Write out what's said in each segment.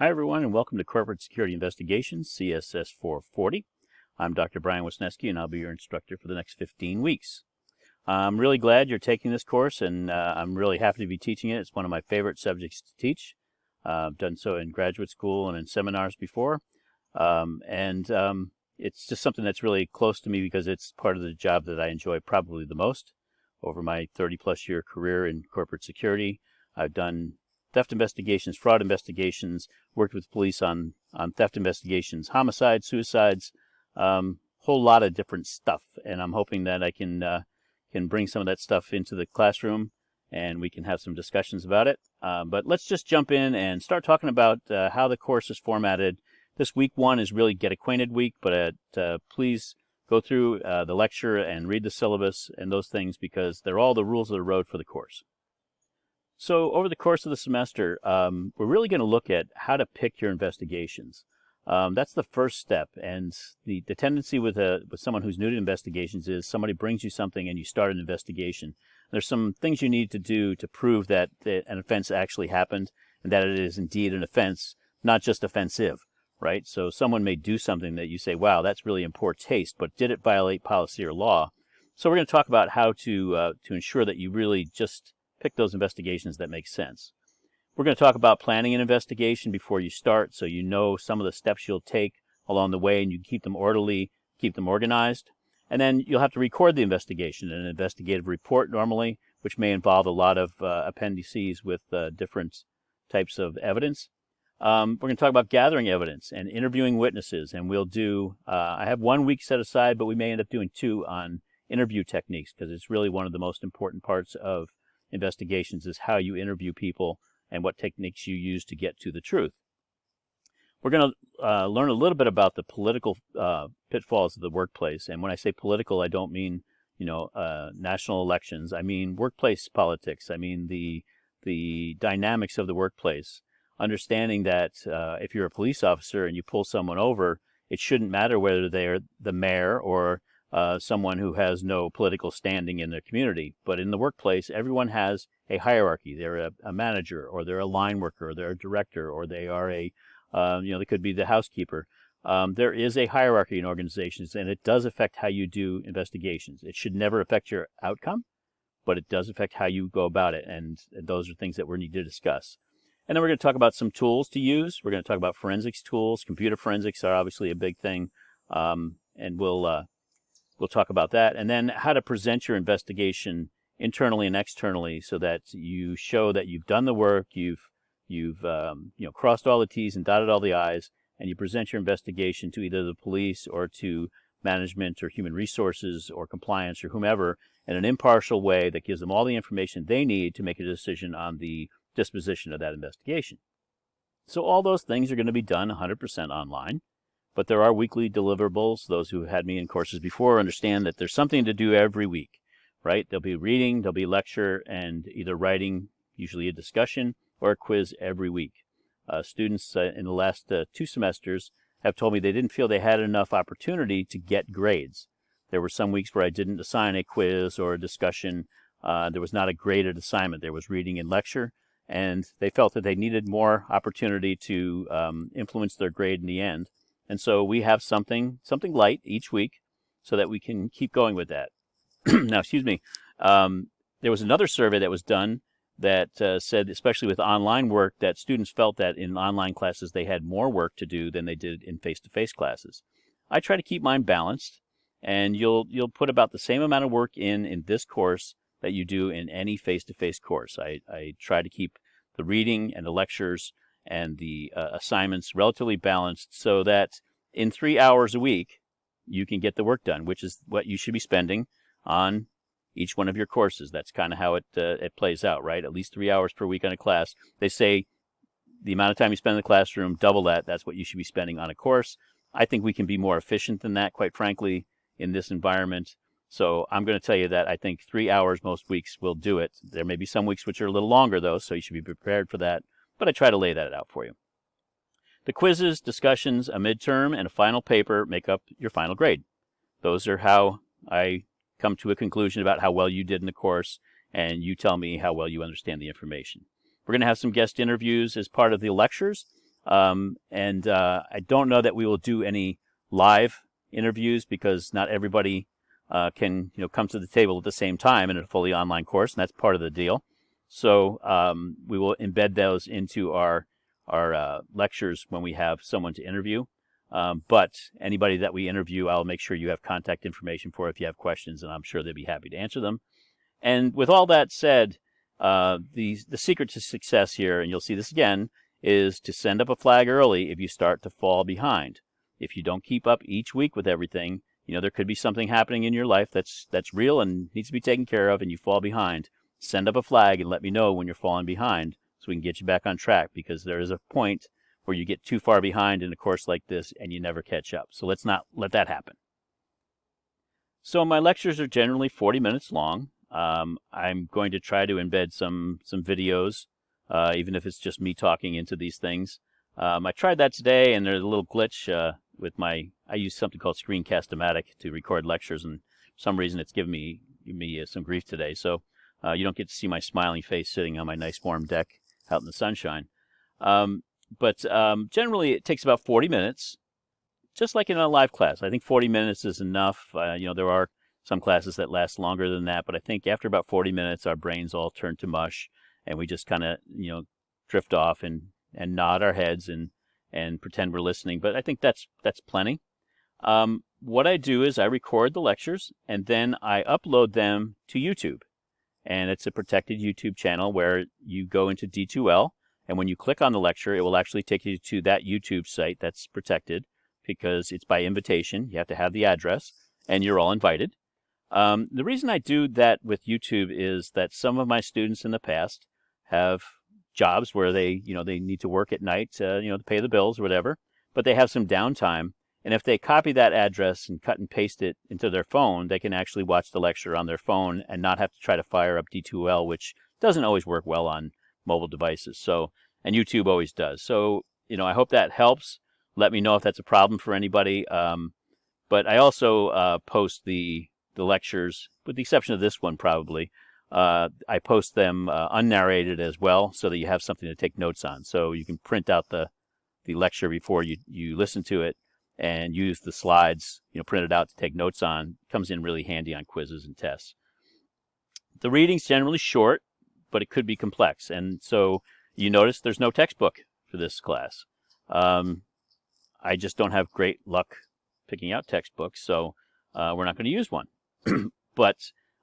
Hi everyone, and welcome to Corporate Security Investigations, CSS 440. I'm Dr. Brian Wisniewski, and I'll be your instructor for the next 15 weeks. I'm really glad you're taking this course, and I'm really happy to be teaching it. It's one of my favorite subjects to teach. I've done so in graduate school and in seminars before, it's just something that's really close to me because it's part of the job that I enjoy probably the most. Over my 30-plus year career in corporate security, I've done theft investigations, fraud investigations, worked with police on theft investigations, homicides, suicides, whole lot of different stuff. And I'm hoping that I can bring some of that stuff into the classroom and we can have some discussions about it. But let's just jump in and start talking about how the course is formatted. This week one is really Get Acquainted week, but please go through the lecture and read the syllabus and those things because they're all the rules of the road for the course. So over the course of the semester, we're really going to look at how to pick your investigations. That's the first step, and the tendency with someone who's new to investigations is somebody brings you something and you start an investigation. There's some things you need to do to prove that an offense actually happened and that it is indeed an offense, not just offensive, right? So someone may do something that you say, wow, that's really in poor taste, but did it violate policy or law? So we're going to talk about how to ensure that you really just pick those investigations that make sense. We're going to talk about planning an investigation before you start so you know some of the steps you'll take along the way and you can keep them orderly, keep them organized. And then you'll have to record the investigation, an investigative report normally, which may involve a lot of appendices with different types of evidence. We're going to talk about gathering evidence and interviewing witnesses, and we'll do, I have 1 week set aside, but we may end up doing 2 on interview techniques because it's really one of the most important parts of investigations is how you interview people and what techniques you use to get to the truth. We're going to learn a little bit about the political pitfalls of the workplace. And when I say political, I don't mean, national elections. I mean workplace politics. I mean the dynamics of the workplace. Understanding that if you're a police officer and you pull someone over, it shouldn't matter whether they're the mayor or someone who has no political standing in their community. But in the workplace, everyone has a hierarchy. They're a manager, or they're a line worker, or they're a director, or they are they could be the housekeeper. There is a hierarchy in organizations, and it does affect how you do investigations. It should never affect your outcome, but it does affect how you go about it, and those are things that we need to discuss. And then we're going to talk about some tools to use. We're going to talk about forensics tools. Computer forensics are obviously a big thing, and we'll talk about that, and then how to present your investigation internally and externally so that you show that you've done the work, you've crossed all the T's and dotted all the I's, and you present your investigation to either the police or to management or human resources or compliance or whomever in an impartial way that gives them all the information they need to make a decision on the disposition of that investigation. So all those things are going to be done 100% online. But there are weekly deliverables. Those who have had me in courses before understand that there's something to do every week, right? There'll be reading, there'll be lecture, and either writing, usually a discussion, or a quiz every week. Students in the last 2 semesters have told me they didn't feel they had enough opportunity to get grades. There were some weeks where I didn't assign a quiz or a discussion. There was not a graded assignment. There was reading and lecture, and they felt that they needed more opportunity to influence their grade in the end. And so we have something light each week so that we can keep going with that. Now, excuse me, there was another survey that was done that said, especially with online work, that students felt that in online classes they had more work to do than they did in face-to-face classes. I try to keep mine balanced, and you'll put about the same amount of work in this course that you do in any face-to-face course. I try to keep the reading and the lectures and the assignments relatively balanced so that in 3 hours a week, you can get the work done, which is what you should be spending on each one of your courses. That's kind of how it plays out, right? At least 3 hours per week on a class. They say the amount of time you spend in the classroom, double that. That's what you should be spending on a course. I think we can be more efficient than that, quite frankly, in this environment. So I'm going to tell you that I think 3 hours most weeks will do it. There may be some weeks which are a little longer, though, so you should be prepared for that. But I try to lay that out for you. The quizzes, discussions, a midterm, and a final paper make up your final grade. Those are how I come to a conclusion about how well you did in the course, and you tell me how well you understand the information. We're going to have some guest interviews as part of the lectures. I don't know that we will do any live interviews because not everybody can come to the table at the same time in a fully online course, and that's part of the deal. So we will embed those into our lectures when we have someone to interview. But anybody that we interview, I'll make sure you have contact information for if you have questions, and I'm sure they'll be happy to answer them. And with all that said, the secret to success here, and you'll see this again, is to send up a flag early if you start to fall behind. If you don't keep up each week with everything, there could be something happening in your life that's real and needs to be taken care of, and you fall behind. Send up a flag and let me know when you're falling behind so we can get you back on track, because there is a point where you get too far behind in a course like this and you never catch up. So let's not let that happen. So my lectures are generally 40 minutes long. I'm going to try to embed some videos, even if it's just me talking into these things. I tried that today, and there's a little glitch with I use something called Screencast-O-Matic to record lectures, and for some reason it's given me some grief today. So you don't get to see my smiling face sitting on my nice warm deck out in the sunshine. But generally it takes about 40 minutes, just like in a live class. I think 40 minutes is enough. There are some classes that last longer than that, but I think after about 40 minutes, our brains all turn to mush, and we just kind of, drift off and nod our heads and pretend we're listening. But I think that's plenty. What I do is I record the lectures, and then I upload them to YouTube. And it's a protected YouTube channel where you go into D2L, and when you click on the lecture, it will actually take you to that YouTube site that's protected because it's by invitation. You have to have the address, and you're all invited. The reason I do that with YouTube is that some of my students in the past have jobs where they need to work at night, to pay the bills or whatever, but they have some downtime. And if they copy that address and cut and paste it into their phone, they can actually watch the lecture on their phone and not have to try to fire up D2L, which doesn't always work well on mobile devices. And YouTube always does. So, I hope that helps. Let me know if that's a problem for anybody. But I also post the lectures, with the exception of this one probably. I post them unnarrated as well, so that you have something to take notes on. So you can print out the lecture before you listen to it and use the slides, printed out to take notes on. It comes in really handy on quizzes and tests. The reading's generally short, but it could be complex. And so you notice there's no textbook for this class. I just don't have great luck picking out textbooks, so we're not going to use one. But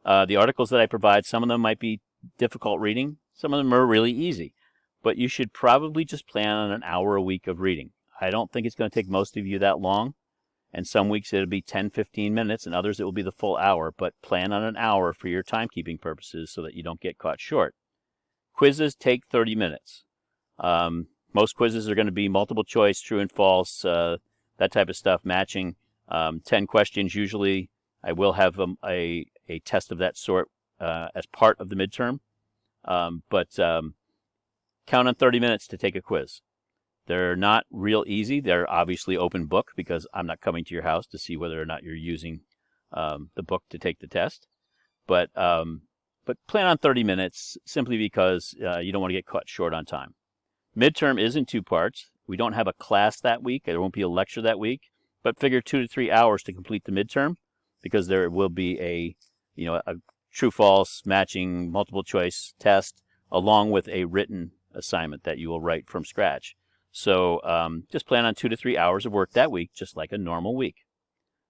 the articles that I provide, some of them might be difficult reading. Some of them are really easy. But you should probably just plan on an hour a week of reading. I don't think it's going to take most of you that long. And some weeks it'll be 10, 15 minutes, and others it will be the full hour. But plan on an hour for your timekeeping purposes so that you don't get caught short. Quizzes take 30 minutes. Most quizzes are going to be multiple choice, true and false, that type of stuff, matching. 10 questions usually. I will have a test of that sort as part of the midterm. But count on 30 minutes to take a quiz. They're not real easy. They're obviously open book because I'm not coming to your house to see whether or not you're using the book to take the test. But plan on 30 minutes simply because you don't want to get caught short on time. Midterm is in 2 parts. We don't have a class that week. There won't be a lecture that week. But figure 2 to 3 hours to complete the midterm, because there will be a true-false matching multiple choice test along with a written assignment that you will write from scratch. So just plan on 2 to 3 hours of work that week, just like a normal week.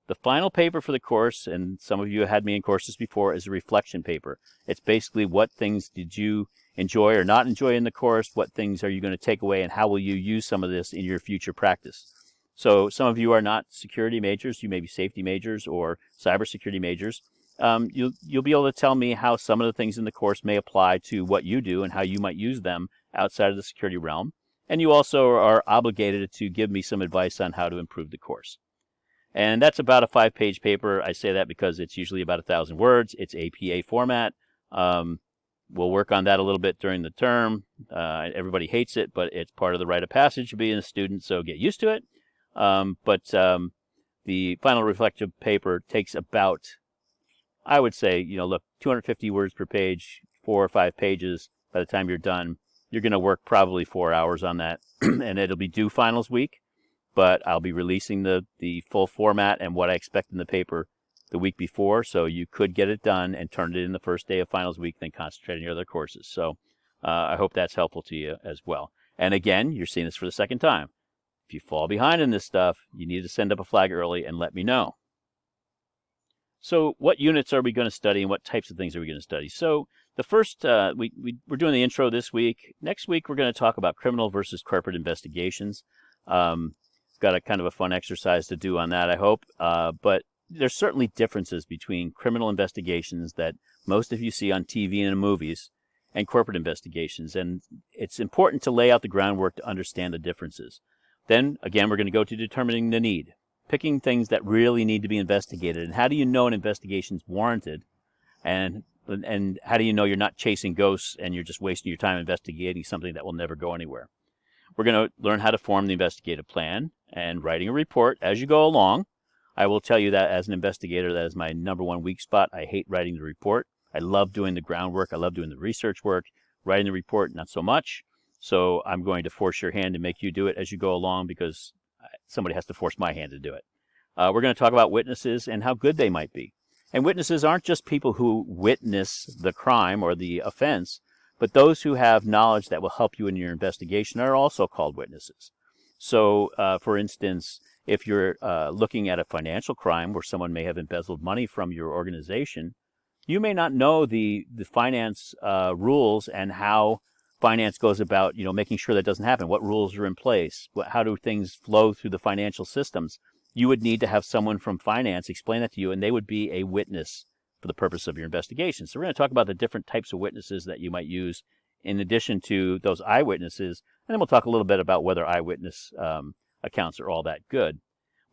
The final paper for the course, and some of you have had me in courses before, is a reflection paper. It's basically what things did you enjoy or not enjoy in the course, what things are you going to take away, and how will you use some of this in your future practice. So some of you are not security majors, you may be safety majors or cybersecurity majors. You'll be able to tell me how some of the things in the course may apply to what you do and how you might use them outside of the security realm. And you also are obligated to give me some advice on how to improve the course. And that's about a 5-page paper. I say that because it's usually about 1,000 words. It's APA format. We'll work on that a little bit during the term. Everybody hates it, but it's part of the rite of passage of being a student, so get used to it. But the final reflective paper takes about, I would say, look, 250 words per page, 4 or 5 pages by the time you're done. you're going to work probably 4 hours on that, and it'll be due finals week, but I'll be releasing the full format and what I expect in the paper the week before, so you could get it done and turn it in the first day of finals week, then concentrate on your other courses. So I hope that's helpful to you as well. And again, you're seeing this for the second time. If you fall behind in this stuff, you need to send up a flag early and let me know. So what units are we going to study, and what types of things are we going to study? So the first, we're doing the intro this week. Next week, we're going to talk about criminal versus corporate investigations. Got a kind of a fun exercise to do on that, I hope. But there's certainly differences between criminal investigations that most of you see on TV and in movies and corporate investigations. And it's important to lay out the groundwork to understand the differences. Then, again, we're going to go to determining the need, picking things that really need to be investigated. And how do you know an investigation is warranted? And how do you know you're not chasing ghosts and you're just wasting your time investigating something that will never go anywhere? We're going to learn how to form the investigative plan and writing a report as you go along. I will tell you that as an investigator, that is my number one weak spot. I hate writing the report. I love doing the groundwork. I love doing the research work. Writing the report, not so much. So I'm going to force your hand and make you do it as you go along, because somebody has to force my hand to do it. We're going to talk about witnesses and how good they might be. And witnesses aren't just people who witness the crime or the offense, but those who have knowledge that will help you in your investigation are also called witnesses. So, for instance, if you're looking at a financial crime where someone may have embezzled money from your organization, you may not know the finance rules and how finance goes about, making sure that doesn't happen. What rules are in place? How do things flow through the financial systems? You would need to have someone from finance explain that to you, and they would be a witness for the purpose of your investigation. So we're going to talk about the different types of witnesses that you might use in addition to those eyewitnesses, and then we'll talk a little bit about whether eyewitness accounts are all that good.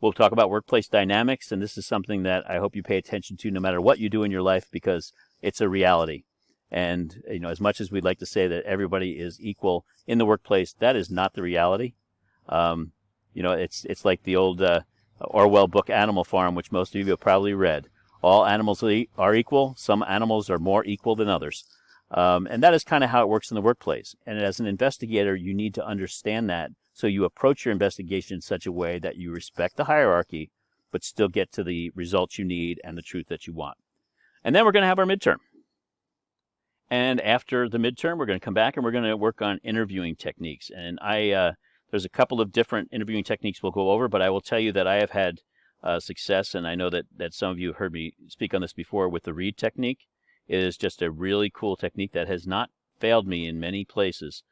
We'll talk about workplace dynamics, and this is something that I hope you pay attention to no matter what you do in your life, because it's a reality. And as much as we'd like to say that everybody is equal in the workplace, that is not the reality. It's like the old Orwell book Animal Farm, which most of you have probably read. All animals are equal. Some animals are more equal than others. And that is kind of how it works in the workplace. And as an investigator, you need to understand that, so you approach your investigation in such a way that you respect the hierarchy, but still get to the results you need and the truth that you want. And then we're going to have our midterm. And after the midterm, we're going to come back and we're going to work on interviewing techniques. And there's a couple of different interviewing techniques we'll go over, but I will tell you that I have had success, and I know that some of you have heard me speak on this before, with the Reid technique. It is just a really cool technique that has not failed me in many places.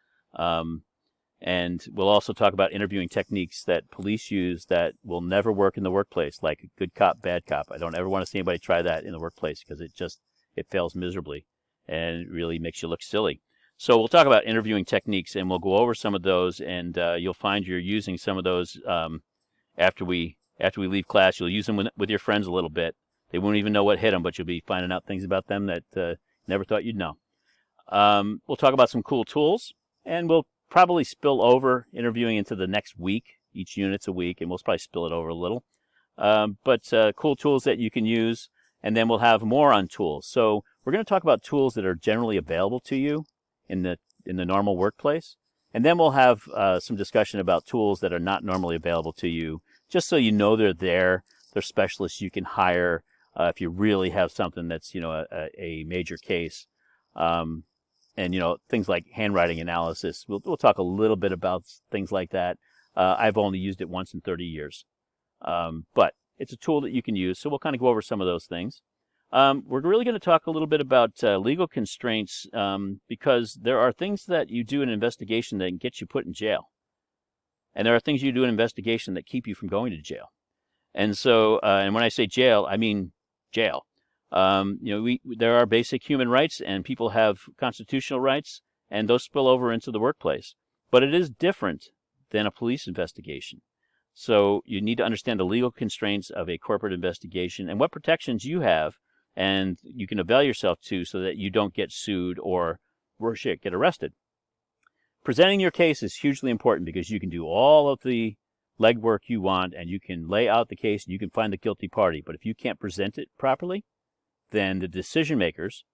And we'll also talk about interviewing techniques that police use that will never work in the workplace, like good cop, bad cop. I don't ever want to see anybody try that in the workplace, because it fails miserably and it really makes you look silly. So we'll talk about interviewing techniques, and we'll go over some of those, and you'll find you're using some of those after we leave class. You'll use them with your friends a little bit. They won't even know what hit them, but you'll be finding out things about them that never thought you'd know. We'll talk about some cool tools, and we'll probably spill over interviewing into the next week. Each unit's a week, and we'll probably spill it over a little. But cool tools that you can use, and then we'll have more on tools. So we're going to talk about tools that are generally available to you in the normal workplace, and then we'll have some discussion about tools that are not normally available to you, just so you know they're there. They're specialists you can hire if you really have something that's a major case. And things like handwriting analysis. We'll talk a little bit about things like that. I've only used it once in 30 years, but it's a tool that you can use. So we'll kind of go over some of those things. We're really going to talk a little bit about legal constraints, because there are things that you do in an investigation that can get you put in jail, and there are things you do in an investigation that keep you from going to jail. And so, and when I say jail, I mean jail. There are basic human rights, and people have constitutional rights, and those spill over into the workplace. But it is different than a police investigation. So you need to understand the legal constraints of a corporate investigation and what protections you have, and you can avail yourself to, so that you don't get sued or, worse yet, get arrested. Presenting your case is hugely important, because you can do all of the legwork you want, and you can lay out the case, and you can find the guilty party. But if you can't present it properly, then the decision makers,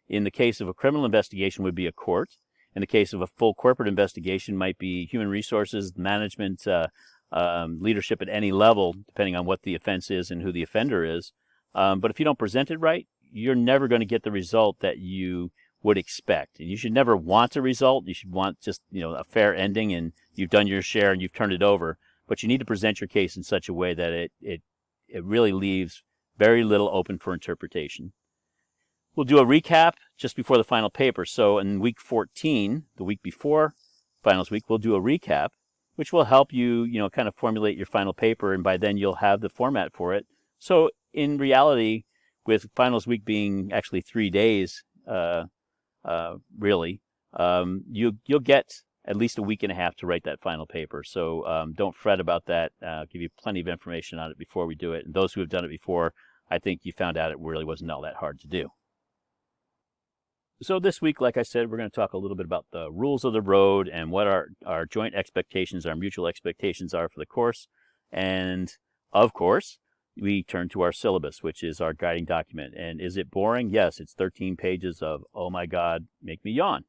in the case of a criminal investigation, would be a court. In the case of a full corporate investigation, might be human resources, management, leadership at any level, depending on what the offense is and who the offender is. But if you don't present it right, you're never going to get the result that you would expect. And you should never want a result. You should want just, a fair ending, and you've done your share and you've turned it over. But you need to present your case in such a way that it really leaves very little open for interpretation. We'll do a recap just before the final paper. So in week 14, the week before finals week, we'll do a recap, which will help you, kind of formulate your final paper, and by then you'll have the format for it. So in reality, with finals week being actually 3 days, really, you'll get at least a week and a half to write that final paper. So don't fret about that. I'll give you plenty of information on it before we do it. And those who have done it before, I think you found out it really wasn't all that hard to do. So this week, like I said, we're going to talk a little bit about the rules of the road and what our joint expectations, our mutual expectations are for the course. And of course, we turn to our syllabus, which is our guiding document. And is it boring? Yes, it's 13 pages of, oh my God, make me yawn.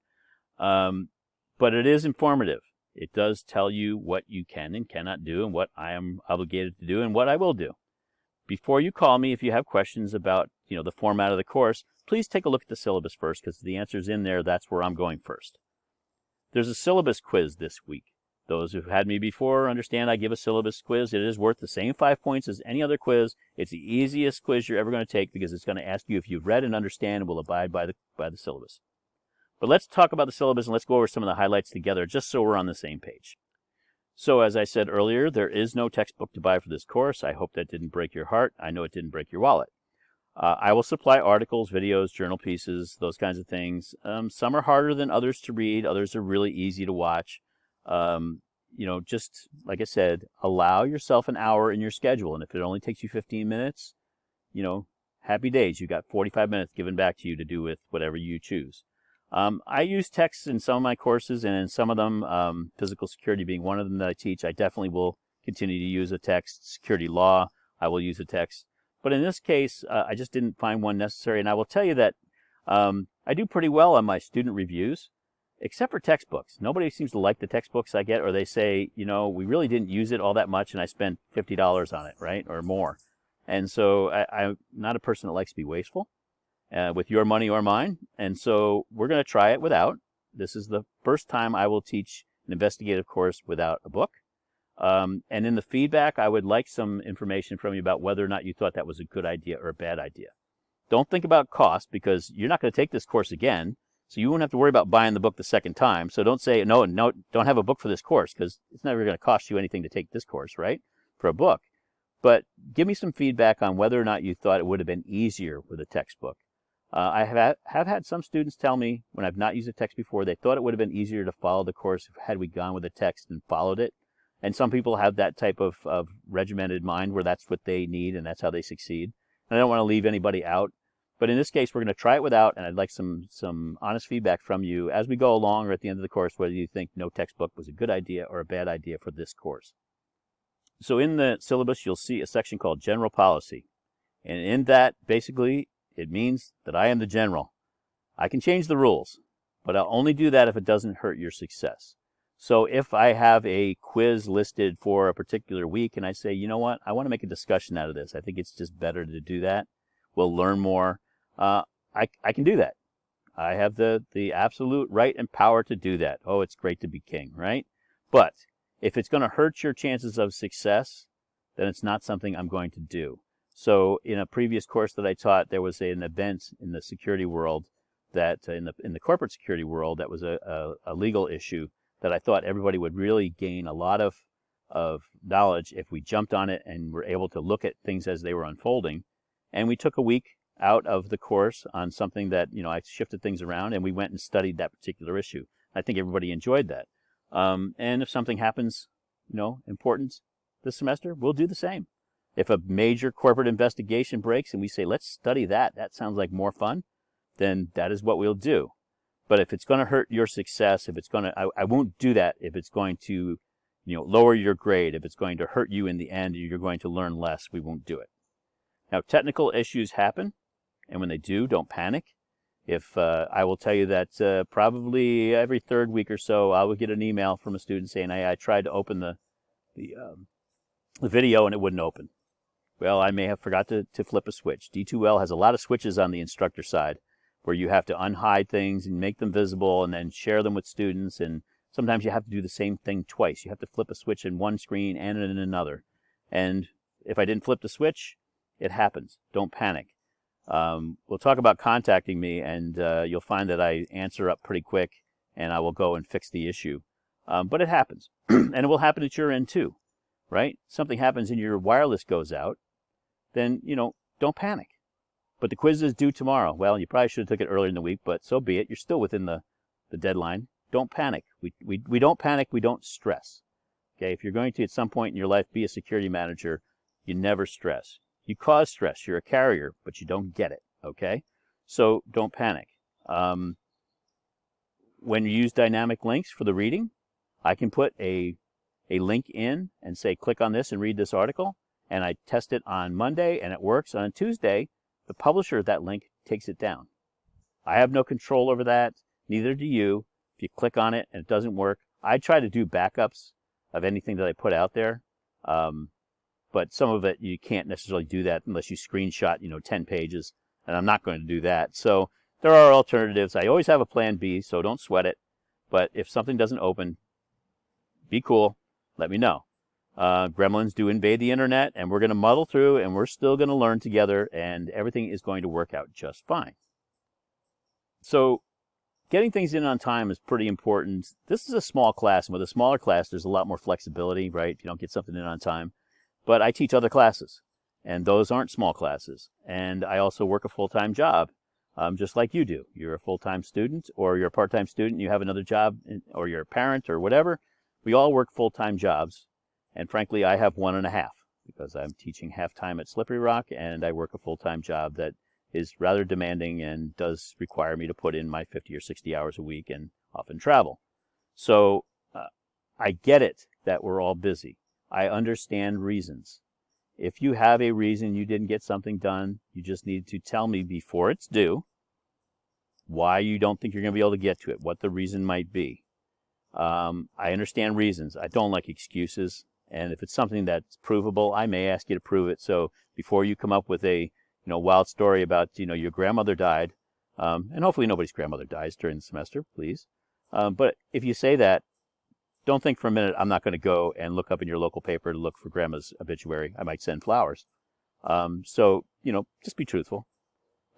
But it is informative. It does tell you what you can and cannot do and what I am obligated to do and what I will do. Before you call me, if you have questions about, the format of the course, please take a look at the syllabus first, because the answer's in there. That's where I'm going first. There's a syllabus quiz this week. Those who've had me before understand I give a syllabus quiz. It is worth the same 5 points as any other quiz. It's the easiest quiz you're ever going to take, because it's going to ask you if you've read and understand and will abide by the syllabus. But let's talk about the syllabus and let's go over some of the highlights together, just so we're on the same page. So as I said earlier, there is no textbook to buy for this course. I hope that didn't break your heart. I know it didn't break your wallet. I will supply articles, videos, journal pieces, those kinds of things. Some are harder than others to read. Others are really easy to watch. Just like I said, allow yourself an hour in your schedule. And if it only takes you 15 minutes, happy days. You've got 45 minutes given back to you to do with whatever you choose. I use texts in some of my courses, and in some of them, physical security being one of them that I teach, I definitely will continue to use a text. Security law, I will use a text. But in this case, I just didn't find one necessary. And I will tell you that I do pretty well on my student reviews, except for textbooks. Nobody seems to like the textbooks I get, or they say, we really didn't use it all that much, and I spent $50 on it, right, or more. And so I'm not a person that likes to be wasteful with your money or mine. And so we're going to try it without. This is the first time I will teach an investigative course without a book. And in the feedback, I would like some information from you about whether or not you thought that was a good idea or a bad idea. Don't think about cost, because you're not going to take this course again, so you won't have to worry about buying the book the second time. So don't say, no, don't have a book for this course, because it's never going to cost you anything to take this course, right, for a book. But give me some feedback on whether or not you thought it would have been easier with a textbook. I have had some students tell me, when I've not used a text before, they thought it would have been easier to follow the course had we gone with a text and followed it. And some people have that type of regimented mind where that's what they need and that's how they succeed. And I don't want to leave anybody out. But in this case, we're going to try it without, and I'd like some honest feedback from you as we go along or at the end of the course, whether you think no textbook was a good idea or a bad idea for this course. So in the syllabus, you'll see a section called General Policy. And in that, basically, it means that I am the general. I can change the rules, but I'll only do that if it doesn't hurt your success. So if I have a quiz listed for a particular week and I say, you know what, I want to make a discussion out of this. I think it's just better to do that. We'll learn more. I can do that. I have the absolute right and power to do that. Oh, it's great to be king, right? But if it's going to hurt your chances of success, then it's not something I'm going to do. So in a previous course that I taught, there was an event in the security world that in the corporate security world that was a legal issue that I thought everybody would really gain a lot of knowledge if we jumped on it and were able to look at things as they were unfolding. And we took a week out of the course on something that, I shifted things around, and we went and studied that particular issue. I think everybody enjoyed that. And if something happens, important this semester, we'll do the same. If a major corporate investigation breaks and we say, let's study that sounds like more fun, then that is what we'll do. But if it's going to hurt your success, I won't do that if it's going to, lower your grade, if it's going to hurt you in the end, you're going to learn less, we won't do it. Now, technical issues happen, and when they do, don't panic. I will tell you that probably every third week or so, I will get an email from a student saying, I tried to open the video and it wouldn't open. Well, I may have forgot to flip a switch. D2L has a lot of switches on the instructor side where you have to unhide things and make them visible and then share them with students. And sometimes you have to do the same thing twice. You have to flip a switch in one screen and in another. And if I didn't flip the switch, it happens. Don't panic. We'll talk about contacting me, and you'll find that I answer up pretty quick, and I will go and fix the issue. But it happens. And it will happen at your end too, right? Something happens and your wireless goes out, then, don't panic. But the quiz is due tomorrow. Well, you probably should have took it earlier in the week, but so be it. You're still within the deadline. Don't panic. We don't panic. We don't stress. Okay, if you're going to, at some point in your life, be a security manager, you never stress. You cause stress. You're a carrier, but you don't get it, okay? So don't panic. When you use dynamic links for the reading, I can put a link in and say, click on this and read this article, and I test it on Monday, and it works. On Tuesday, the publisher of that link takes it down. I have no control over that. Neither do you. If you click on it and it doesn't work, I try to do backups of anything that I put out there. But some of it, you can't necessarily do that unless you screenshot, 10 pages, and I'm not going to do that. So there are alternatives. I always have a plan B, so don't sweat it. But if something doesn't open, be cool. Let me know. Gremlins do invade the internet, and we're going to muddle through, and we're still going to learn together, and everything is going to work out just fine. So getting things in on time is pretty important. This is a small class, and with a smaller class, there's a lot more flexibility, right? If you don't get something in on time. But I teach other classes, and those aren't small classes. And I also work a full-time job, just like you do. You're a full-time student, or you're a part-time student, you have another job, or you're a parent, or whatever. We all work full-time jobs, and frankly, I have 1.5, because I'm teaching half-time at Slippery Rock, and I work a full-time job that is rather demanding and does require me to put in my 50 or 60 hours a week and often travel. So I get it that we're all busy. I understand reasons. If you have a reason you didn't get something done, you just need to tell me before it's due why you don't think you're going to be able to get to it, what the reason might be. I understand reasons. I don't like excuses. And if it's something that's provable, I may ask you to prove it. So before you come up with a wild story about your grandmother died, and hopefully nobody's grandmother dies during the semester, please. But if you say that, don't think for a minute I'm not going to go and look up in your local paper to look for grandma's obituary. I might send flowers. So, just be truthful.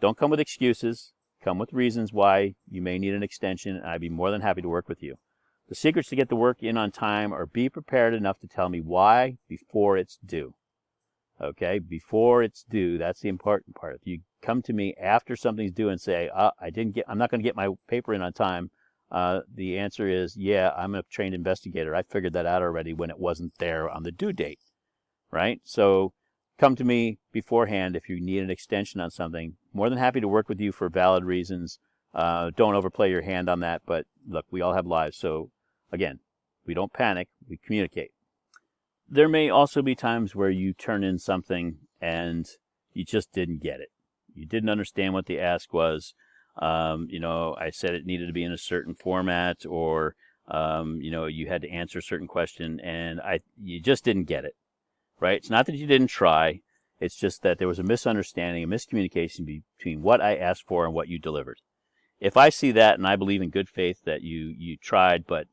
Don't come with excuses. Come with reasons why you may need an extension, and I'd be more than happy to work with you. The secrets to get the work in on time are be prepared enough to tell me why before it's due. Okay, before it's due, that's the important part. If you come to me after something's due and say, I'm not going to get my paper in on time, the answer is, yeah, I'm a trained investigator. I figured that out already when it wasn't there on the due date, right? So come to me beforehand if you need an extension on something. More than happy to work with you for valid reasons. Don't overplay your hand on that, but look, we all have lives. So again, we don't panic, we communicate. There may also be times where you turn in something and you just didn't get it. You didn't understand what the ask was. I said it needed to be in a certain format, or, you had to answer a certain question, and you just didn't get it, right? It's not that you didn't try. It's just that there was a misunderstanding, a miscommunication between what I asked for and what you delivered. If I see that, and I believe in good faith that you tried, but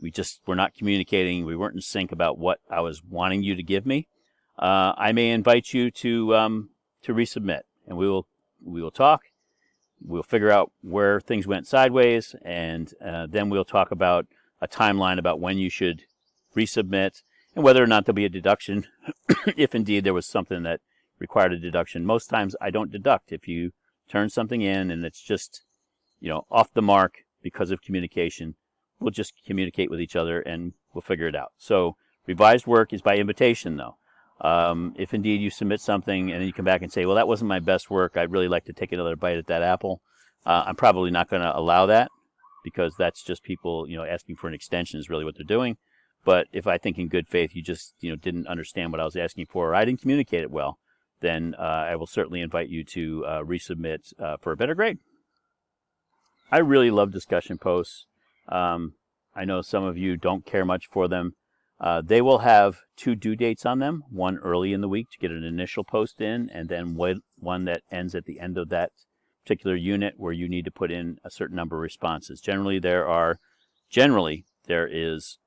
we just were not communicating, we weren't in sync about what I was wanting you to give me, I may invite you to resubmit, and we will talk. We'll figure out where things went sideways, and then we'll talk about a timeline about when you should resubmit and whether or not there'll be a deduction if indeed there was something that required a deduction. Most times I don't deduct. If you turn something in and it's just, off the mark because of communication, we'll just communicate with each other and we'll figure it out. So revised work is by invitation, though. If indeed you submit something and then you come back and say, well, that wasn't my best work, I'd really like to take another bite at that apple, I'm probably not going to allow that, because that's just people, asking for an extension is really what they're doing. But if I think in good faith you just, didn't understand what I was asking for, or I didn't communicate it well, then I will certainly invite you to resubmit for a better grade. I really love discussion posts. I know some of you don't care much for them. They will have 2 due dates on them, one early in the week to get an initial post in, and then one that ends at the end of that particular unit where you need to put in a certain number of responses. Generally, there is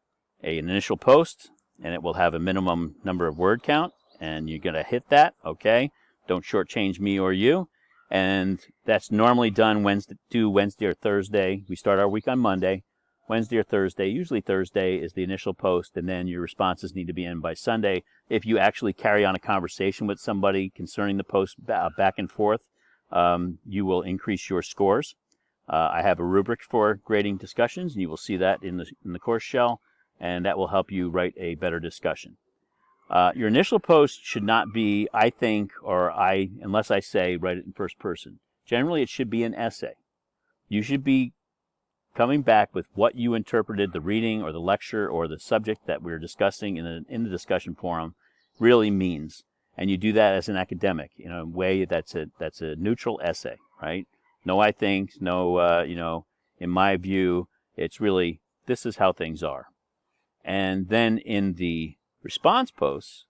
an initial post, and it will have a minimum number of word count, and you're going to hit that, okay? Don't shortchange me or you. And that's normally done Wednesday or Thursday. We start our week on Monday. Wednesday or Thursday, usually Thursday is the initial post, and then your responses need to be in by Sunday. If you actually carry on a conversation with somebody concerning the post back and forth, you will increase your scores. I have a rubric for grading discussions, and you will see that in the course shell, and that will help you write a better discussion. Your initial post should not be, I think, or unless I say, write it in first person. Generally, it should be an essay. You should be coming back with what you interpreted the reading or the lecture or the subject that we're discussing in the discussion forum really means. And you do that as an academic in a way that's a neutral essay, right? No I think, no, in my view, it's really, this is how things are. And then in the response posts,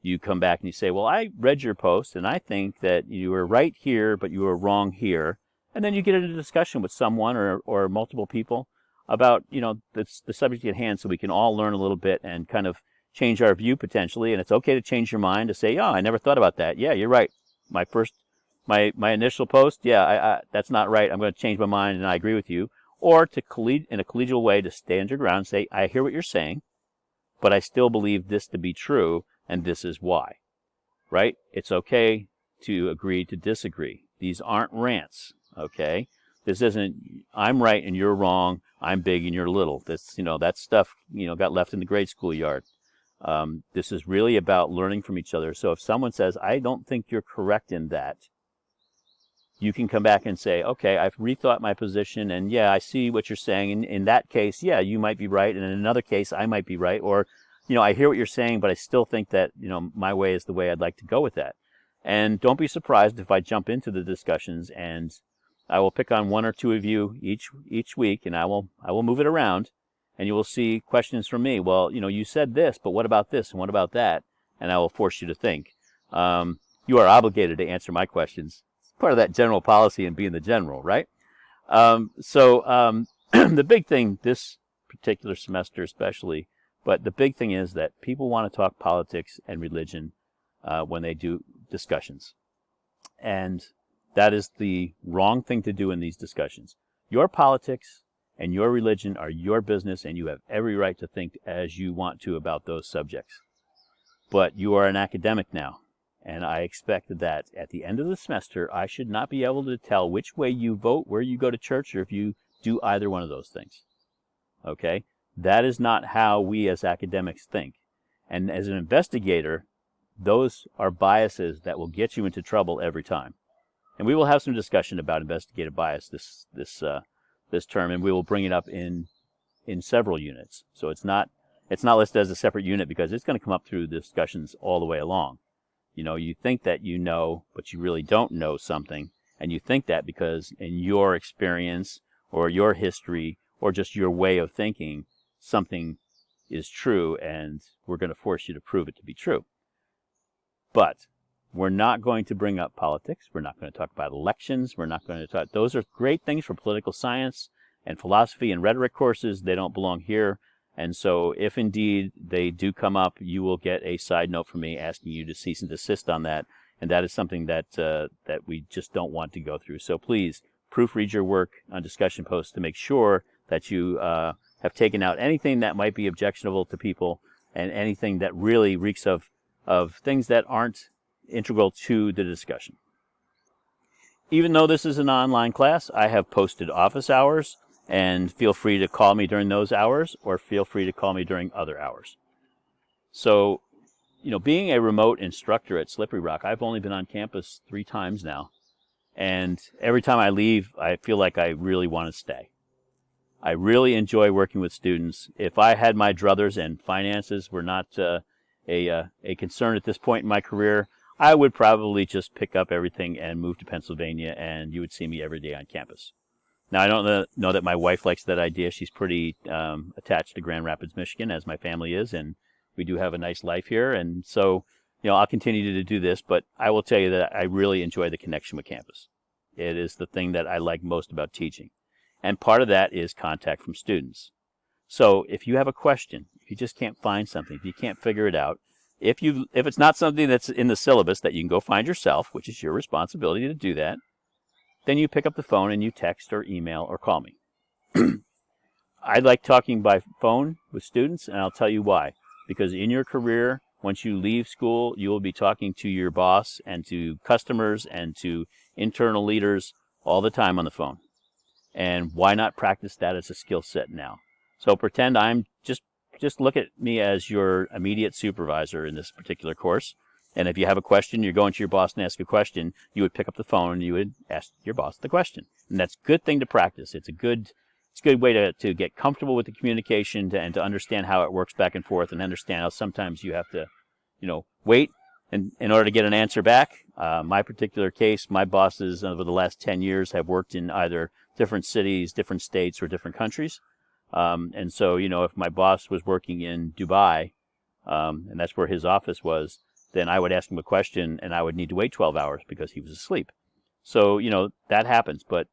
you come back and you say, well, I read your post and I think that you were right here, but you were wrong here. And then you get into a discussion with someone or multiple people about, the subject at hand, so we can all learn a little bit and kind of change our view potentially. And it's okay to change your mind, to say, oh, I never thought about that. Yeah, you're right. My initial post, yeah, that's not right. I'm going to change my mind and I agree with you. Or in a collegial way to stand your ground and say, I hear what you're saying, but I still believe this to be true, and this is why. Right? It's okay to agree to disagree. These aren't rants. Okay, this isn't I'm right and you're wrong, I'm big and you're little. This, that stuff, got left in the grade school yard. This is really about learning from each other. So if someone says, I don't think you're correct in that, you can come back and say, okay, I've rethought my position, and yeah, I see what you're saying. In that case, yeah, you might be right, and in another case, I might be right. Or, I hear what you're saying, but I still think that, my way is the way I'd like to go with that. And don't be surprised if I jump into the discussions and I will pick on 1 or 2 of you each week, and I will move it around, and you will see questions from me. Well, you said this, but what about this and what about that? And I will force you to think. You are obligated to answer my questions. It's part of that general policy and being the general, right? The big thing this particular semester especially, but the big thing is that people want to talk politics and religion when they do discussions. And that is the wrong thing to do in these discussions. Your politics and your religion are your business, and you have every right to think as you want to about those subjects. But you are an academic now, and I expect that at the end of the semester, I should not be able to tell which way you vote, where you go to church, or if you do either one of those things. Okay? That is not how we as academics think. And as an investigator, those are biases that will get you into trouble every time. And we will have some discussion about investigative bias this term, and we will bring it up in several units. So it's not listed as a separate unit because it's going to come up through the discussions all the way along. You think that you know, but you really don't know something, and you think that because in your experience or your history or just your way of thinking, something is true, and we're going to force you to prove it to be true. But we're not going to bring up politics. We're not going to talk about elections. We're not going to talk. Those are great things for political science and philosophy and rhetoric courses. They don't belong here. And so if indeed they do come up, you will get a side note from me asking you to cease and desist on that. And that is something that we just don't want to go through. So please proofread your work on discussion posts to make sure that you have taken out anything that might be objectionable to people and anything that really reeks of things that aren't integral to the discussion. Even though this is an online class, I have posted office hours, and feel free to call me during those hours or feel free to call me during other hours. So, being a remote instructor at Slippery Rock, I've only been on campus 3 times now, and every time I leave, I feel like I really want to stay. I really enjoy working with students. If I had my druthers and finances were not a concern at this point in my career, I would probably just pick up everything and move to Pennsylvania, and you would see me every day on campus. Now, I don't know that my wife likes that idea. She's pretty attached to Grand Rapids, Michigan, as my family is, and we do have a nice life here. And so, I'll continue to do this, but I will tell you that I really enjoy the connection with campus. It is the thing that I like most about teaching. And part of that is contact from students. So if you have a question, if you just can't find something, if you can't figure it out, if it's not something that's in the syllabus that you can go find yourself, which is your responsibility to do that, then you pick up the phone and you text or email or call me. I like talking by phone with students, and I'll tell you why. Because in your career, once you leave school, you will be talking to your boss and to customers and to internal leaders all the time on the phone. And why not practice that as a skill set now? So pretend I'm just look at me as your immediate supervisor in this particular course. And if you have a question, you're going to your boss and ask a question, you would pick up the phone and you would ask your boss the question. And that's a good thing to practice. It's a good way to get comfortable with the communication and to understand how it works back and forth, and understand how sometimes you have to, wait in order to get an answer back. My particular case, my bosses over the last 10 years have worked in either different cities, different states, or different countries. And so, if my boss was working in Dubai, and that's where his office was, then I would ask him a question and I would need to wait 12 hours because he was asleep. So, that happens, but,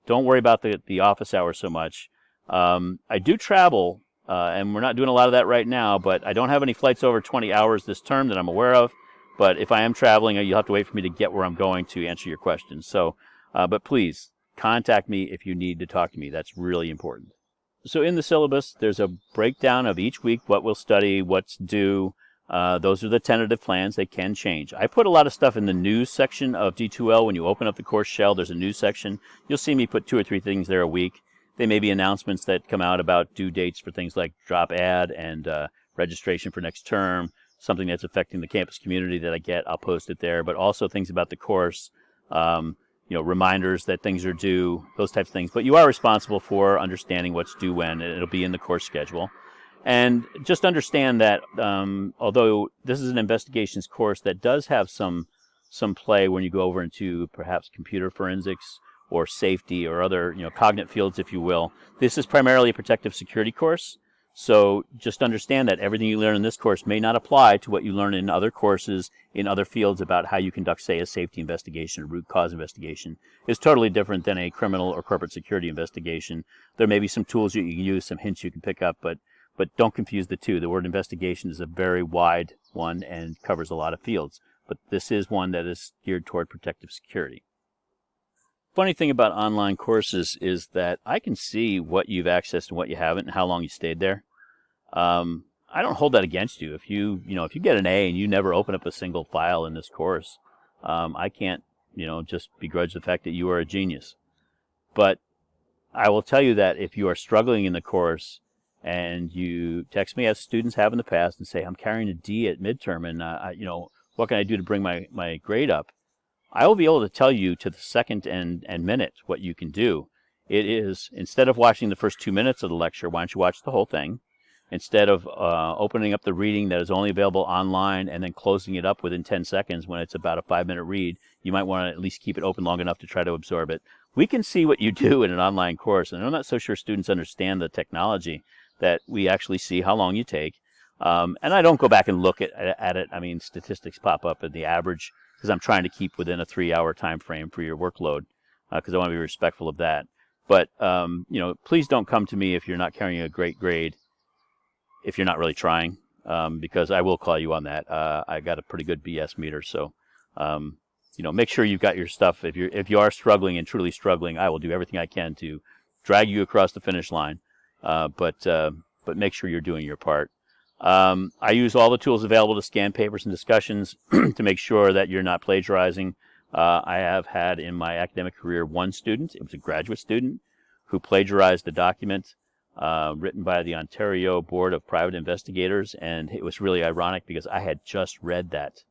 don't worry about the office hours so much. I do travel, and we're not doing a lot of that right now, but I don't have any flights over 20 hours this term that I'm aware of. But if I am traveling, you'll have to wait for me to get where I'm going to answer your questions. So, but please contact me if you need to talk to me. That's really important. So in the syllabus, there's a breakdown of each week, what we'll study, what's due. Those are the tentative plans. They can change. I put a lot of stuff in the news section of D2L. When you open up the course shell, there's a news section. You'll see me put 2 or 3 things there a week. They may be announcements that come out about due dates for things like drop ad and registration for next term, something that's affecting the campus community that I get, I'll post it there, but also things about the course, reminders that things are due, those types of things. But you are responsible for understanding what's due when. It'll be in the course schedule. And just understand that although this is an investigations course that does have some play when you go over into perhaps computer forensics or safety or other cognate fields, if you will, this is primarily a protective security course. So just understand that everything you learn in this course may not apply to what you learn in other courses in other fields about how you conduct, say, a safety investigation or root cause investigation. It's totally different than a criminal or corporate security investigation. There may be some tools you can use, some hints you can pick up, but don't confuse the two. The word investigation is a very wide one and covers a lot of fields, but this is one that is geared toward protective security. Funny thing about online courses is that I can see what you've accessed and what you haven't and how long you stayed there. I don't hold that against you. If you get an A and you never open up a single file in this course, I can't, just begrudge the fact that you are a genius. But I will tell you that if you are struggling in the course and you text me, as students have in the past, and say, I'm carrying a D at midterm and, what can I do to bring my grade up? I will be able to tell you to the second and minute what you can do. It is, instead of watching the first 2 minutes of the lecture, why don't you watch the whole thing? Instead of opening up the reading that is only available online and then closing it up within 10 seconds when it's about a 5-minute read, you might want to at least keep it open long enough to try to absorb it. We can see what you do in an online course, and I'm not so sure students understand the technology that we actually see how long you take. And I don't go back and look at it. I mean, statistics pop up at the average because I'm trying to keep within a 3-hour time frame for your workload because I want to be respectful of that. But, please don't come to me if you're not carrying a great grade, if you're not really trying, because I will call you on that. I got a pretty good BS meter, so, make sure you've got your stuff. If you are struggling and truly struggling, I will do everything I can to drag you across the finish line. But make sure you're doing your part. I use all the tools available to scan papers and discussions to make sure that you're not plagiarizing. I have had in my academic career one student, it was a graduate student, who plagiarized a document written by the Ontario Board of Private Investigators, and it was really ironic because I had just read that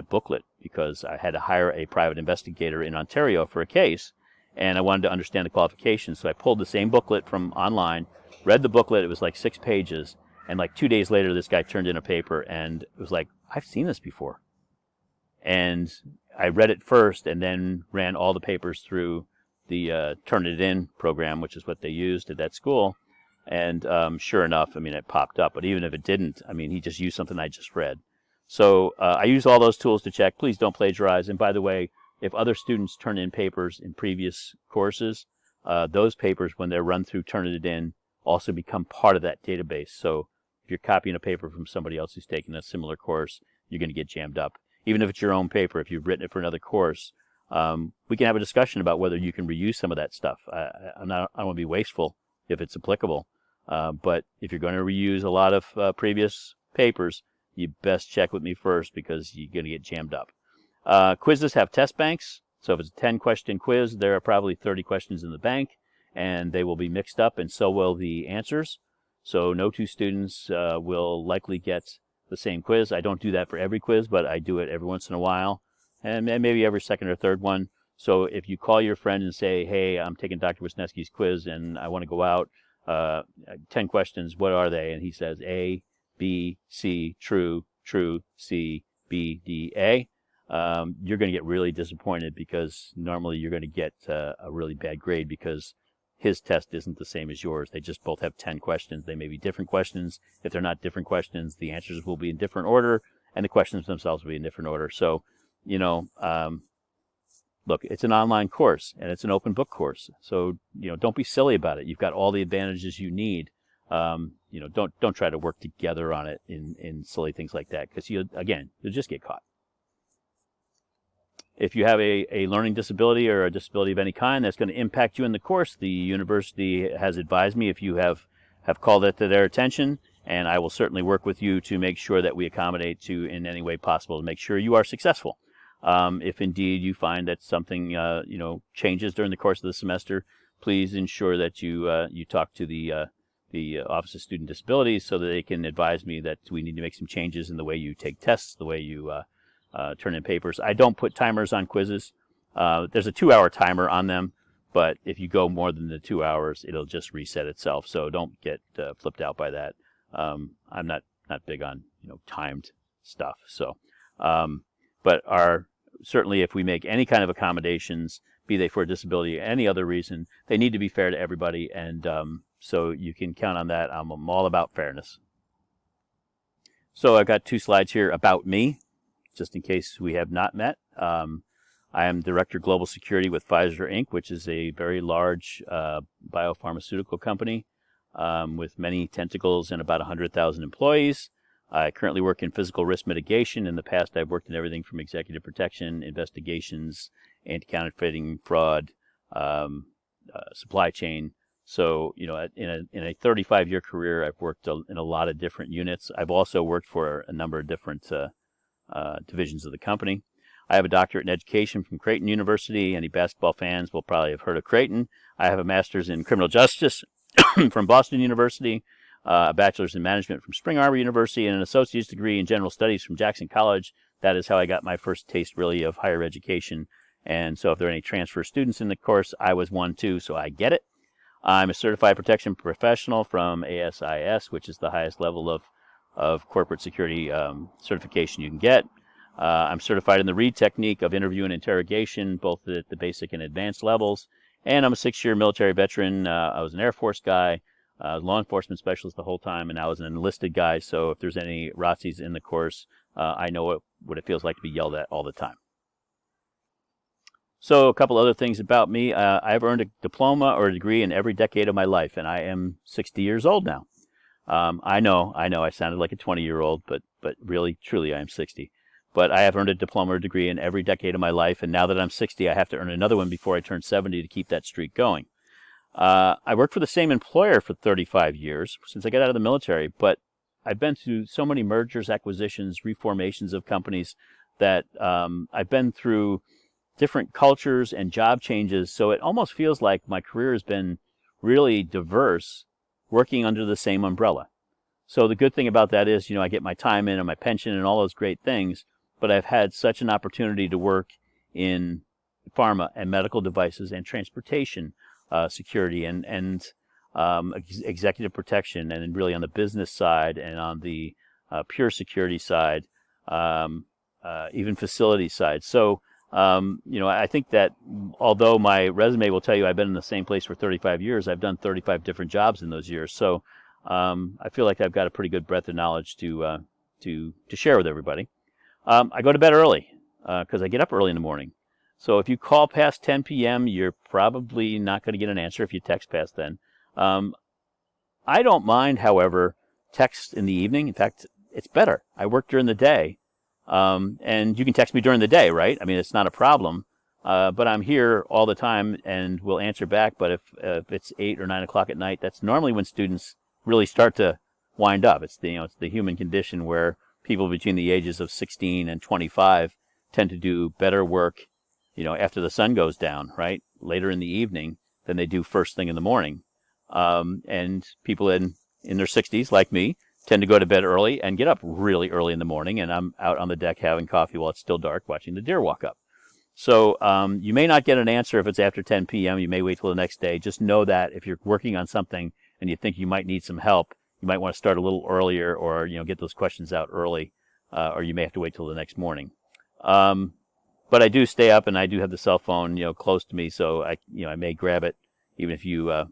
booklet because I had to hire a private investigator in Ontario for a case, and I wanted to understand the qualifications. So I pulled the same booklet from online, read the booklet. It was like 6 pages. And like 2 days later, this guy turned in a paper, and it was like, I've seen this before. And I read it first and then ran all the papers through the Turnitin program, which is what they used at that school. And sure enough, I mean, it popped up. But even if it didn't, I mean, he just used something I just read. So I use all those tools to check. Please don't plagiarize. And by the way, if other students turn in papers in previous courses, those papers, when they're run through Turnitin, also become part of that database. So if you're copying a paper from somebody else who's taken a similar course, you're going to get jammed up. Even if it's your own paper, if you've written it for another course, we can have a discussion about whether you can reuse some of that stuff. I don't want to be wasteful if it's applicable. But if you're going to reuse a lot of previous papers, you best check with me first because you're going to get jammed up. Quizzes have test banks. So if it's a 10-question quiz, there are probably 30 questions in the bank, and they will be mixed up, and so will the answers. So no two students will likely get the same quiz. I don't do that for every quiz, but I do it every once in a while, and maybe every second or third one. So if you call your friend and say, hey, I'm taking Dr. Wisniewski's quiz, and I want to go out, 10 questions, what are they? And he says A, B, C, true, C, B, D, A. You're going to get really disappointed because normally you're going to get a really bad grade because his test isn't the same as yours. They just both have 10 questions. They may be different questions. If they're not different questions, the answers will be in different order, and the questions themselves will be in different order. So, you know, look, it's an online course, and it's an open book course. So, you know, don't be silly about it. You've got all the advantages you need. You know, don't try to work together on it in silly things like that, because you'll just get caught. If you have a learning disability or a disability of any kind that's going to impact you in the course, the university has advised me if you have called it to their attention, and I will certainly work with you to make sure that we accommodate you in any way possible to make sure you are successful. If indeed you find that something you know, changes during the course of the semester, please ensure that you talk to the Office of Student Disabilities so that they can advise me that we need to make some changes in the way you take tests, the way you turn in papers. I don't put timers on quizzes. There's a 2-hour timer on them, but if you go more than the 2 hours, it'll just reset itself. So don't get flipped out by that. I'm not big on, you know, timed stuff. So, but certainly if we make any kind of accommodations, be they for a disability or any other reason, they need to be fair to everybody, and so you can count on that. I'm all about fairness. So I've got 2 slides here about me, just in case we have not met. I am Director Global Security with Pfizer Inc., which is a very large biopharmaceutical company with many tentacles and about 100,000 employees. I currently work in physical risk mitigation. In the past, I've worked in everything from executive protection, investigations, anti-counterfeiting, fraud, supply chain. So, you know, in a 35-year career, I've worked in a lot of different units. I've also worked for a number of different divisions of the company. I have a doctorate in education from Creighton University. Any basketball fans will probably have heard of Creighton. I have a master's in criminal justice from Boston University, a bachelor's in management from Spring Arbor University, and an associate's degree in general studies from Jackson College. That is how I got my first taste, really, of higher education. And so if there are any transfer students in the course, I was one too, so I get it. I'm a certified protection professional from ASIS, which is the highest level of corporate security certification you can get. I'm certified in the READ technique of interview and interrogation, both at the basic and advanced levels. And I'm a 6-year military veteran. I was an Air Force guy, law enforcement specialist the whole time, and I was an enlisted guy. So if there's any ROTCs in the course, I know what it feels like to be yelled at all the time. So a couple other things about me. I've earned a diploma or a degree in every decade of my life, and I am 60 years old now. I know, I sounded like a 20-year-old, but really, truly, I am 60. But I have earned a diploma or degree in every decade of my life, and now that I'm 60, I have to earn another one before I turn 70 to keep that streak going. I worked for the same employer for 35 years since I got out of the military, but I've been through so many mergers, acquisitions, reformations of companies that I've been through different cultures and job changes, so it almost feels like my career has been really diverse, working under the same umbrella. So the good thing about that is, you know, I get my time in and my pension and all those great things, but I've had such an opportunity to work in pharma and medical devices and transportation security and executive protection, and really on the business side and on the pure security side, even facility side. So I think that although my resume will tell you I've been in the same place for 35 years, I've done 35 different jobs in those years. So I feel like I've got a pretty good breadth of knowledge to share with everybody. I go to bed early because I get up early in the morning. So if you call past 10 p.m., you're probably not going to get an answer if you text past then. I don't mind, however, text in the evening. In fact, it's better. I work during the day. And you can text me during the day, right? I mean, it's not a problem. But I'm here all the time and will answer back. But if it's 8 or 9 o'clock at night, that's normally when students really start to wind up. It's the human condition where people between the ages of 16 and 25 tend to do better work, after the sun goes down, right? Later in the evening than they do first thing in the morning. And people in their 60s, like me, tend to go to bed early and get up really early in the morning, and I'm out on the deck having coffee while it's still dark watching the deer walk up. So you may not get an answer if it's after 10 p.m. You may wait till the next day. Just know that if you're working on something and you think you might need some help, you might want to start a little earlier or get those questions out early, or you may have to wait till the next morning. But I do stay up, and I do have the cell phone close to me, so I may grab it even if you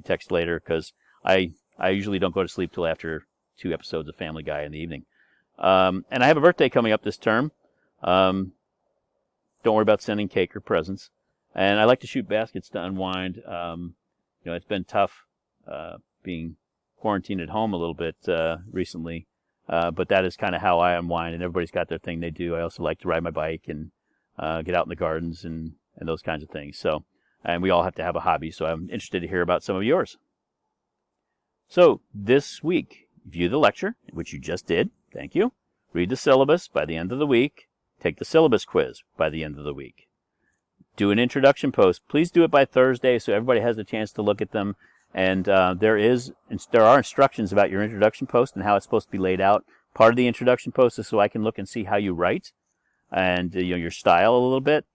text later, because I usually don't go to sleep till after 2 episodes of Family Guy in the evening. And I have a birthday coming up this term. Don't worry about sending cake or presents. And I like to shoot baskets to unwind. It's been tough being quarantined at home a little bit recently, but that is kind of how I unwind, and everybody's got their thing they do. I also like to ride my bike and get out in the gardens and those kinds of things. So, and we all have to have a hobby, so I'm interested to hear about some of yours. So this week, view the lecture, which you just did. Thank you. Read the syllabus by the end of the week. Take the syllabus quiz by the end of the week. Do an introduction post. Please do it by Thursday so everybody has a chance to look at them. And there are instructions about your introduction post and how it's supposed to be laid out. Part of the introduction post is so I can look and see how you write and your style a little bit.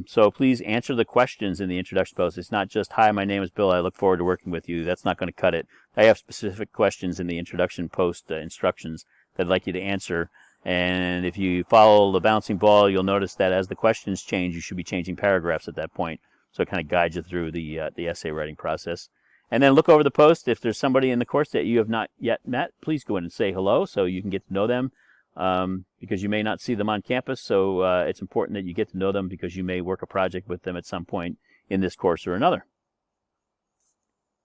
So please answer the questions in the introduction post. It's not just, hi, my name is Bill, I look forward to working with you. That's not going to cut it. I have specific questions in the introduction post instructions that I'd like you to answer. And if you follow the bouncing ball, you'll notice that as the questions change, you should be changing paragraphs at that point. So it kind of guides you through the essay writing process. And then look over the post. If there's somebody in the course that you have not yet met, please go in and say hello so you can get to know them. Because you may not see them on campus, so it's important that you get to know them because you may work a project with them at some point in this course or another.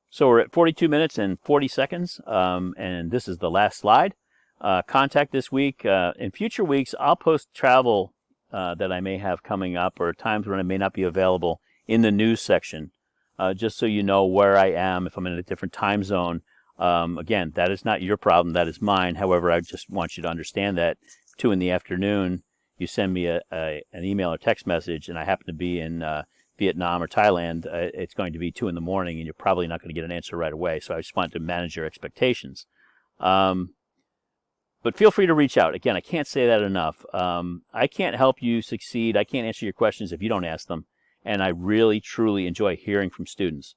So we're at 42 minutes and 40 seconds, and this is the last slide. Contact this week. In future weeks, I'll post travel that I may have coming up or times when I may not be available in the news section, just so you know where I am if I'm in a different time zone. Again, that is not your problem, that is mine. However, I just want you to understand that 2 p.m, you send me an email or text message, and I happen to be in Vietnam or Thailand, it's going to be 2 a.m, and you're probably not going to get an answer right away. So I just want to manage your expectations. But feel free to reach out. Again, I can't say that enough. I can't help you succeed. I can't answer your questions if you don't ask them. And I really, truly enjoy hearing from students.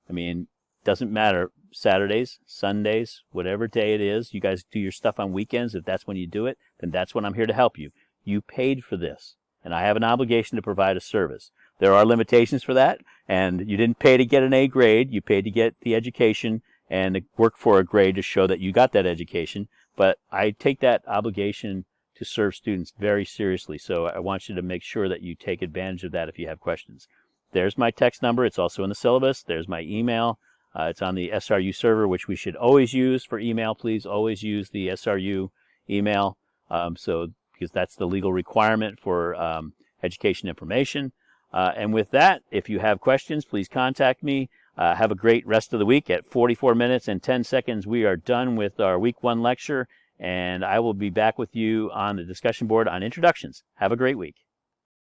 I mean, doesn't matter. Saturdays, Sundays, whatever day it is, you guys do your stuff on weekends. If that's when you do it, then that's when I'm here to help you. You paid for this, and I have an obligation to provide a service. There are limitations for that, and you didn't pay to get an A grade. You paid to get the education and work for a grade to show that you got that education. But I take that obligation to serve students very seriously, so I want you to make sure that you take advantage of that if you have questions. There's my text number. It's also in the syllabus. There's my email. It's on the SRU server, which we should always use for email. Please always use the SRU email, because that's the legal requirement for education information. And with that, if you have questions, please contact me. Have a great rest of the week. At 44 minutes and 10 seconds, we are done with our week 1 lecture, and I will be back with you on the discussion board on introductions. Have a great week.